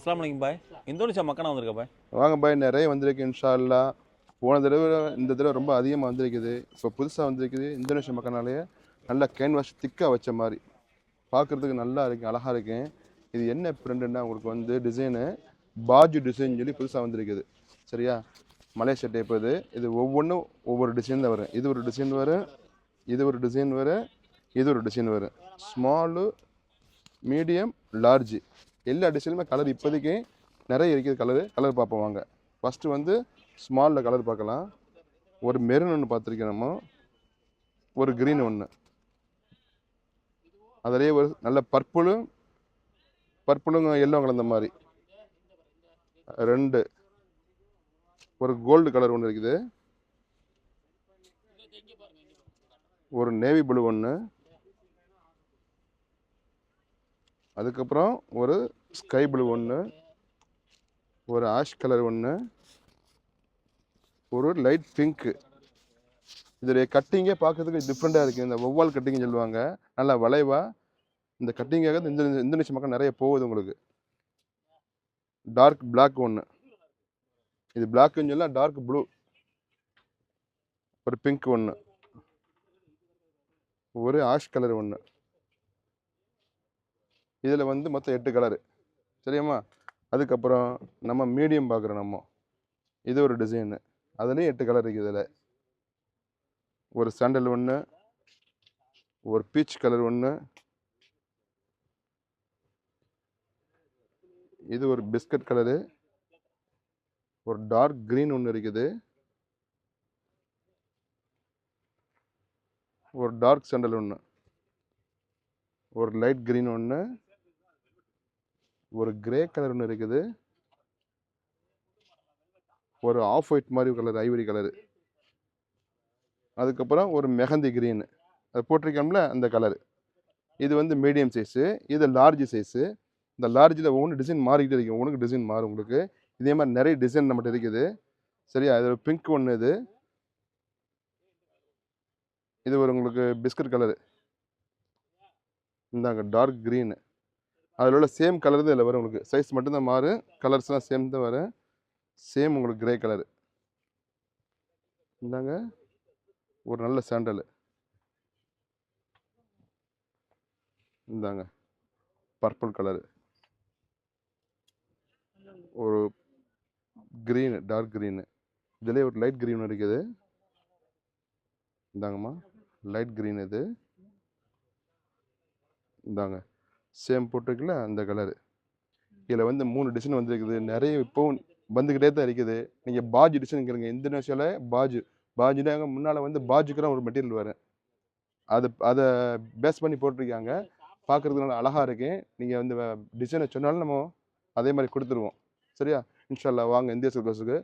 அஸ்ஸலாமு அலைக்கும் பாய். இந்தோனேஷியா மக்கானா வந்திருக்கா பாய்? வாங்க பாய், நிறைய வந்திருக்கு இன்ஷா அல்லா. போன தடவை இந்த தடவை ரொம்ப அதிகமாக வந்திருக்குது. இப்போ புதுசாக வந்திருக்குது இந்தோனேஷியா மக்கனாலேயே நல்லா கேன்வாஷ் திக்காக வச்ச மாதிரி பார்க்குறதுக்கு நல்லா இருக்கு, அழகாக இருக்கு. இது என்ன பிரிண்ட்னா உங்களுக்கு வந்து டிசைனு பாஜு டிசைன் சொல்லி புதுசாக வந்திருக்குது. சரியா, மலேசியா டைப் இது. இது ஒவ்வொன்றும் ஒவ்வொரு டிசைன் தான் வரும். இது ஒரு டிசைன் வரும், இது ஒரு டிசைன் வரும், இது ஒரு டிசைன் வரும். ஸ்மாலு, மீடியம், லார்ஜு எல்லா டிசைனுமே கலர் இப்போதைக்கு நிறைய இருக்குது. கலர் பார்ப்போம் வாங்க. ஃபஸ்ட்டு வந்து ஸ்மாலில் கலர் பார்க்கலாம். ஒரு மெரூன் ஒன்று பார்த்துருக்கேன் நம்ம, ஒரு க்ரீன் ஒன்று, அதிலேயே ஒரு நல்ல பர்பிளுங்க எல்லோ கலந்த மாதிரி ரெண்டு, ஒரு கோல்டு கலர் ஒன்று இருக்குது, ஒரு நேவி ப்ளூ ஒன்று, அதுக்கப்புறம் ஒரு ஸ்கை ப்ளூ ஒன்று, ஒரு ஆஷ் கலர் ஒன்று, ஒரு லைட் பிங்க்கு. இதோடைய கட்டிங்கே பார்க்கறதுக்கு டிஃப்ரெண்ட்டாக இருக்குது. இந்த ஒவ்வால் கட்டிங் சொல்லுவாங்க, நல்லா வளைவா. இந்த கட்டிங்காக இந்தோனேஷியா மக்கள் நிறைய போகுது. உங்களுக்கு டார்க் பிளாக் ஒன்று, இது பிளாக்குன்னு சொல்லலாம், டார்க் ப்ளூ, ஒரு பிங்க் ஒன்று, ஒரு ஆஷ் கலர் ஒன்று. இதில் வந்து மொத்தம் 8 கலரு. சரியாம்மா? அதுக்கப்புறம் நம்ம மீடியம் பார்க்குறோம் நம்ம. இது ஒரு டிசைனு, அதுலேயும் 8 கலர் இருக்குது. இதில் ஒரு சாண்டல் ஒன்று, ஒரு பீச் கலர் ஒன்று, இது ஒரு பிஸ்கட் கலரு, ஒரு டார்க் க்ரீன் ஒன்று இருக்குது, ஒரு டார்க் சாண்டல் ஒன்று, ஒரு லைட் க்ரீன் ஒன்று, ஒரு கிரே கலர் ஒன்று இருக்குது, ஒரு ஆஃப் ஒயிட் மாதிரி கலர், ஐவரி கலரு, அதுக்கப்புறம் ஒரு மெஹந்தி க்ரீன், அது போட்டிருக்கோம்ல அந்த கலரு. இது வந்து மீடியம் சைஸு, இது லார்ஜ் சைஸு. இந்த லார்ஜில் ஒவ்வொன்று டிசைன் மாறிக்கிட்டே இருக்கும், ஒவ்வொன்று டிசைன் மாறும் உங்களுக்கு. இதே மாதிரி நிறைய டிசைன் நம்மகிட்ட இருக்குது. சரியா, இது ஒரு பிங்க் ஒன்று, இது ஒரு உங்களுக்கு பிஸ்கட் கலரு. இந்தாங்க டார்க் க்ரீனு. அதில் உள்ள சேம் கலர் தான் இதில் வரும். உங்களுக்கு சைஸ் மட்டும்தான் மாறும், கலர்ஸ்லாம் சேம் தான் வரும். சேம் உங்களுக்கு கிரே கலரு. இந்தாங்க ஒரு நல்ல சாண்டலு. இந்தாங்க பர்பிள் கலரு, ஒரு க்ரீனு, டார்க் க்ரீனு. இதுலேயே ஒரு லைட் க்ரீன் இருக்குது. இந்தாங்கம்மா லைட் க்ரீன். இது இந்தாங்க சேம் போட்டிருக்குல்ல அந்த கலரு. இதில் வந்து 3 டிசைன் வந்துருக்குது. நிறைய இப்போவும் வந்துக்கிட்டே தான் இருக்குது. நீங்கள் பாஜு டிசைன் கேளுங்க. இந்தோனேஷியாவில் பாஜுனாங்க முன்னால் வந்து பாஜுக்குலாம் ஒரு மெட்டீரியல் வரும், அதை பேஸ் பண்ணி போட்டிருக்காங்க. பார்க்குறதுக்கு நல்லா அழகாக இருக்கு. நீங்கள் வந்து டிசைனை சொன்னாலும் நம்ம அதே மாதிரி கொடுத்துருவோம். சரியா, இன்ஷா அல்லாஹ் வாங்க இந்தியா சில்க் ஹவுஸுக்கு.